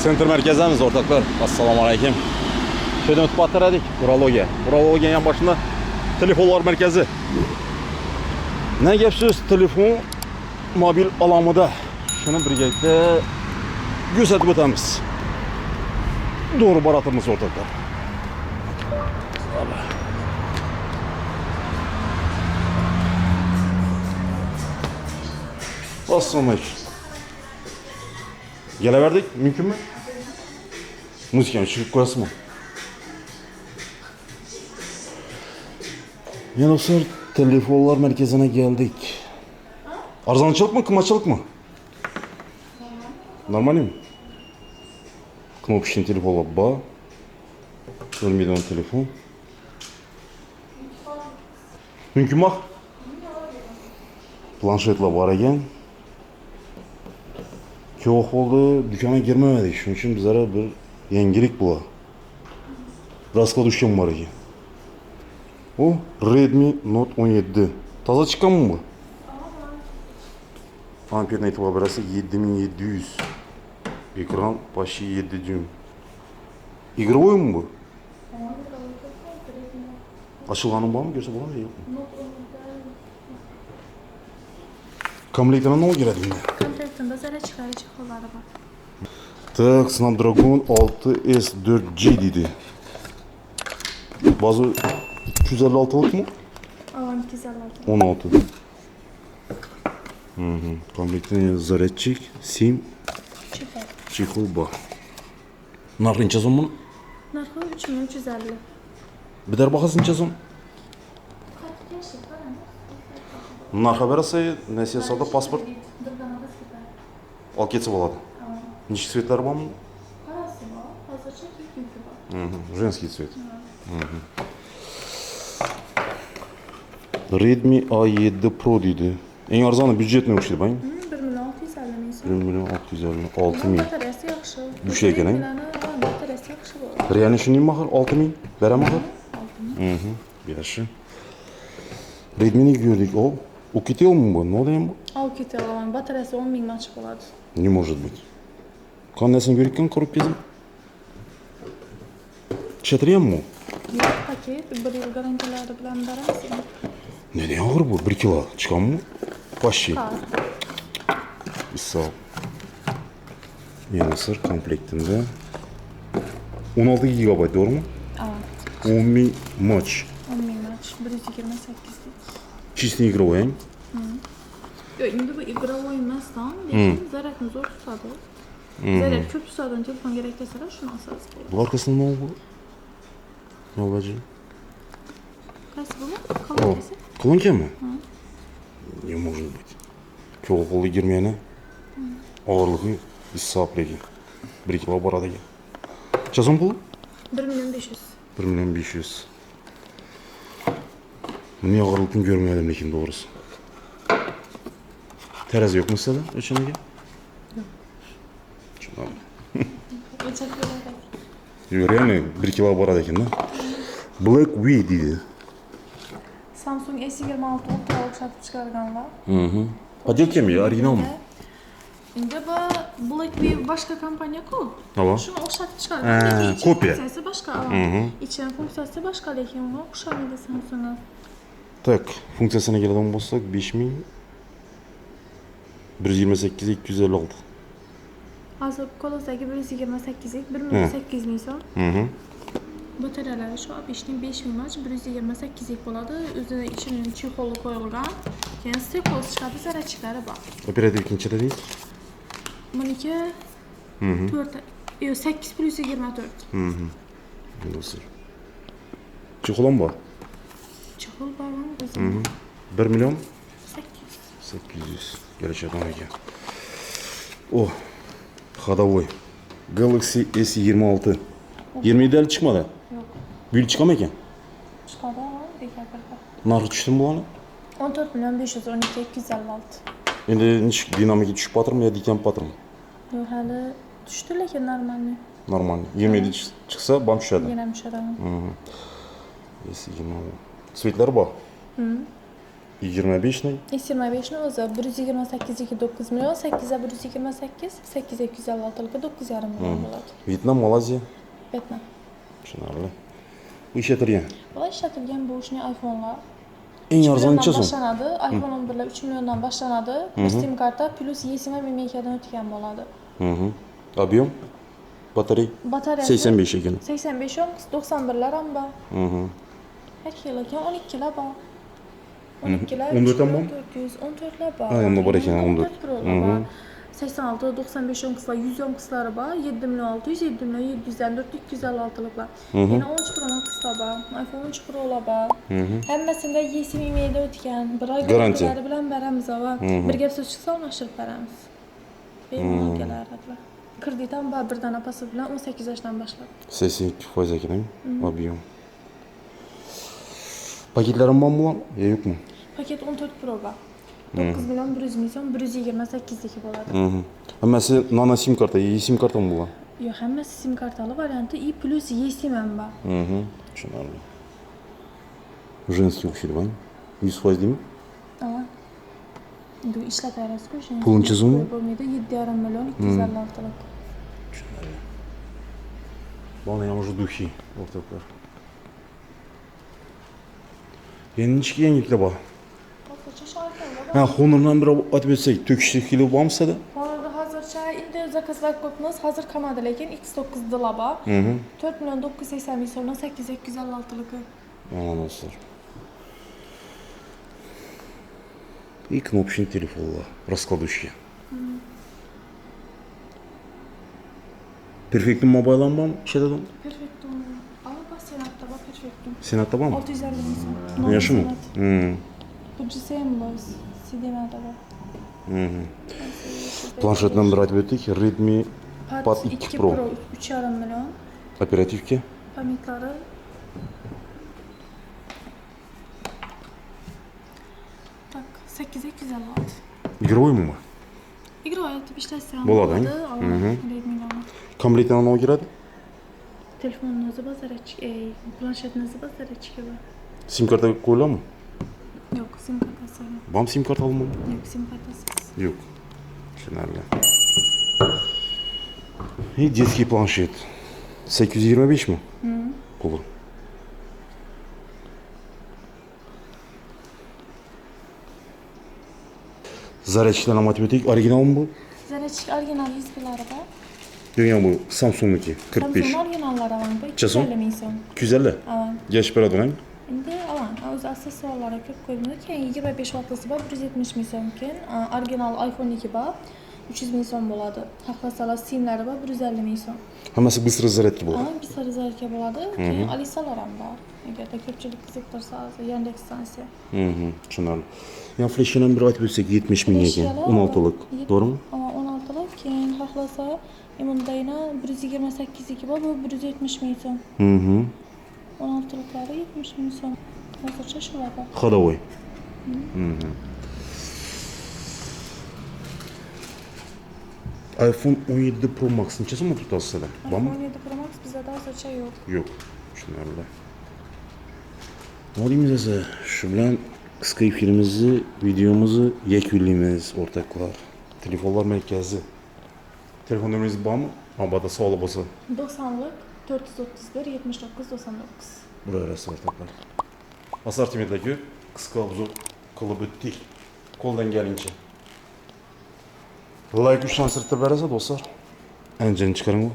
Center merkezimiz ortaklar. Assalamu aleyküm. Şöyle ötüp ataradık. Urologiya. Urologiya yan başında telefonlar merkezi. Ne gepsiz telefon mobil alamıda. Şunu birlikte gösterip ötemiz. Doğru baratımız ortaklar. Assalamu aleyküm. Geleverdik, mümkün mü? Müzikten çıkıp koyasın mı? Yani dostlar, telefonlar merkezine geldik. Arzançılık mı, kımaçılık mı? Normal mi? Knopочный telefon var, bağ. Ölmedi onun telefon. Mümkün bak. Planşetle var eken. Çok oldu, dükkana girmemedik. Şunun için bizlere bir yengilik bu. Raskla düşken var eken. O Redmi Note 17. Taza çıkan mı bu? Amperine itibar berası 7700. Ekran başı 7 dюйм. Игровой mu bu? Açılanın var mı? Görse bulamıyor yok mu? Komplektine ne giredi yine? Komplektinde zara çıkarıcı kolları var. Так, Snapdragon 6S 4G dedi. Bazı 256'lık mı? Alan 256. 16. Komplektine zaretçik, sim, Süper. çiğhul bak. Narın çazım bunu? Narkı 3350. Bir der bakasın çazım. Narxa berası, nesiye sada pasport. Al ketsi болады. Ничек цветлер бар mı? Parası var. Hazırca keyifli var. Женский цвет. Redmi A7 Pro dedi. En arzanı budjet ne uçtu bayım? 1 milyon 650 neyse. 1 milyon 650, 6 min. Bataryası yaxşı. Güçlü ekan, he? Bataryası yaxşı bu. Realni shunday mahir 6 min. Berem ahir? Yaxshi. Redmi'ni gördük. O Ukitel mi bu? Ne oluyor bu? Al kiti alalım. Bataryası 10 bin açık oladı. Не может быть. Kannesini görürken korup gezim. Çetiriyem mi? Yok paket. 1 yıl garantileri bilen verersin. Ne diye ağır bu? 1 kilo çıkan mı? Paşi. Kar. Sağ ol. Yani sır komplektinde 16 GB doğru mu? Evet. 10 bin maç. 10 bin aç. 128'lik. Чистый игровой, hein? Yok şimdi bu игровой emasdan lekin zaryadni zo'r tutadi. Zaryad ko'p tutadigan telefon kerak desalar shuni olsangiz bo'ladi. Bu arkasında ne oldu? Ne olacak? Qaysi bu? O, Kolonkasi? kolonka mı? Не может быть. Çoğu kolu girmeyene ağırlığı hesaplayın. 1 kilo barada gel. Çazım pulu? 1 milyon 500. 1 milyon 500. Niye ağırlıkını görmeyelim lekin doğrusu. Terazi yok mu sizde? Ölçene gel. Yok. Şuna bak. Ölçek böyle. Yok yani 1 kilo barada ekan da. Black Wii dedi. Samsung S26 Ultra o'xshatib chiqarganlar. Podelka mi? Original mı? Endi bu Blackberry boshqa kompaniya-ku. Tamam. Shuni o'xshatib chiqargan. Lekin ichki kopya. funksiyasi boshqa. İçki funksiyasi boshqa, lekin uni o'xshamaydi Samsung'a. Tak, funksiyasına geleden bolsak 5000 128 256. Hozir qo'limizdagi 128lik 1 milyon 800 ming so'm. Batareyalari shu 5000 mach 128lik bo'ladi. O'zida ichining chexoli qo'yilgan. Keyin stekol chiqadi, zaryadchiklari bor. Operativ ikinchida deysiz? Buniki 4 yo 8 + 24. Nasıl? Çikolan var. Chexol bormi o'zi? 1 milyon 800. 800. Gerçekten ekan. Oh. Ходовой. Galaxy S26. 27'li çıkmadı. Yok. Büyük çıkam ekan. Chiqadi, dekabrda. Narxi tushdim bu ana? 14 milyon 512 256. Endi nechik dinamiki tushib patirmi yo dekan patirmi? Yo'q, hali tushdi lekin normal. Normal. 27 çıksa bam tushadi. Yana tushadi. S26. Svetlar bor. 25 ne? S25'ni o'zi 128 9 million, 8'e 128, 8 256'lık 9,5 million bo'ladi. Vyetnam, Malayziya. Vietnam. Tushunarli. Bu ishlatilgan. Bu ishlatilgan bu ishning iPhone'lar. Eng arzonichi so'm. Boshlanadi. iPhone 11'lar 3 milliondan boshlanadi. Sim karta plus eSIM memekadan o'tgan bo'ladi. Объем? Batareya? Batareyasi 85 ekan. 85 ham 91'lar ham bor. Her xil ekan 12'lar bor. 12'lar 14 ham bormi? 414'lar bor. Ha, endi bor ekan 14. 86, 95 onkslar, 100 onkslar bor, 7 million 600, 7 million 754, 256'lıklar. Yine 13 Pro Max'lar bor, iPhone 13 Pro'lar bor. Hammasida eSIM emailda o'tgan. Bir oy garantiya bilan beramiz va bir gap so'z chiqsa almashtirib beramiz. Bemalol kelardilar. Kredit ham bor, bir dona pasi bilan 18 yoshdan boshlab. 82% ekan, объем. Paketlarim bormi? Yo'qmi? Paket 14 Pro bor. 9 million 100 ming so'm 128 dagi bo'ladi. Hammasi nano sim karta, eSIM karta mı bu? Yo'q, hammasi sim kartali varianti i plus eSIM ham bor. Tushunarli. Женский uchirban. 100% deymi? Ava. Bu ishlatayapsiz-ku, shunday. Pulunchi so'mi? Bo'lmaydi, 7,5 million 256'lık. Tushunarli. Bana ham уже духи o'rtoqlar. Endi ichki yangiliklar bor. Ha, Honor'dan bir aytib o'tsak, to'kishlik kilo bormi-da? Hozirda hozircha endi zakazlar ko'pmiz. Hozir qamadi, lekin X9 dila bor. 4 million 980 ming so'mdan 8256'lık. Ana dostlar. И кнопочный телефон, раскладушки. Perfectum Mobile'dan mı işledin? Perfectum. Ama bak Senat'ta bak Perfectum. Senat'ta var mı? 650 ming so'm. Yaşı mı? Bu GSM var. CDMA'da var. Planşetten bir aytib o'tdik. Redmi Pad 2 Pro. 3,5 million. Operatifki? Pamitlari tak 8256. Игровой mu? Игровой deb ishlatsa ham bo'ladi. Redmi'dan. Komplektdan nima kiradi? Telefonning o'zi batarechka, planshetning o'zi batarechka bor. Sim karta qo'yiladimi? Yo'q, sim kartasi yo'q. Bam sim karta olmadim. Yo'q, sim kartasi. Yok. Tushunarli. И детский планшет. 825 mi? Pulu. Zarechkidan ham aytib o'tdik. Originalmi bu? Zarechka original USB''lari bor. Yo'q, bu Samsung'niki 45. Samsung originallari ham bor. Necha so'm? 250 ming so'm. 250. Avan. Gash beradi uning. Endi avan, o'zi aksessuarlari ko'p qo'yiladi. Keyin 25 vattlisi bor, 170 ming so'm. Keyin original iPhone 2 bor. 300 ming so'm bo'ladi. Xohlasalar simlari bor, 150 ming so'm. Hammasi bыстрый зарядка bo'ladi. Bir sarı zarka bo'ladi. Keyin Alisalar ham bor. Agarda ko'pchilik qiziqtirsa, Yandex stansiya. Tushunarli. Yani flashini bir aytib o'tsak 70 ming ekan. 16'lik. To'g'rimi? 16'lik. Keyin xohlasa Imundayna 128 iki bor, bu 170 ming so'm. 16'liklari 70 ming so'm. Hozircha shular bor. Ходовой. iPhone 17 Pro Max necha so'm turibdi sizda? iPhone 17 Pro Max bizda hozircha yo'q. Yo'q. Tushunarli. Nima deymiz esa? Shu bilan qisqa efirimizni, videomizni yakunlaymiz o'rtoqlar. Telefonlar markazi. Telefon nomeringiz bormi? Albatta sog'liq bo'lsin. 90'lik 431 79 99. Burası o'rtoqlar. Assortimentdagi qisqa obzor qilib o'tdik. Qo'ldan kelincha. Like uchun sirtib berasiz do'stlar. Anjani chiqaring.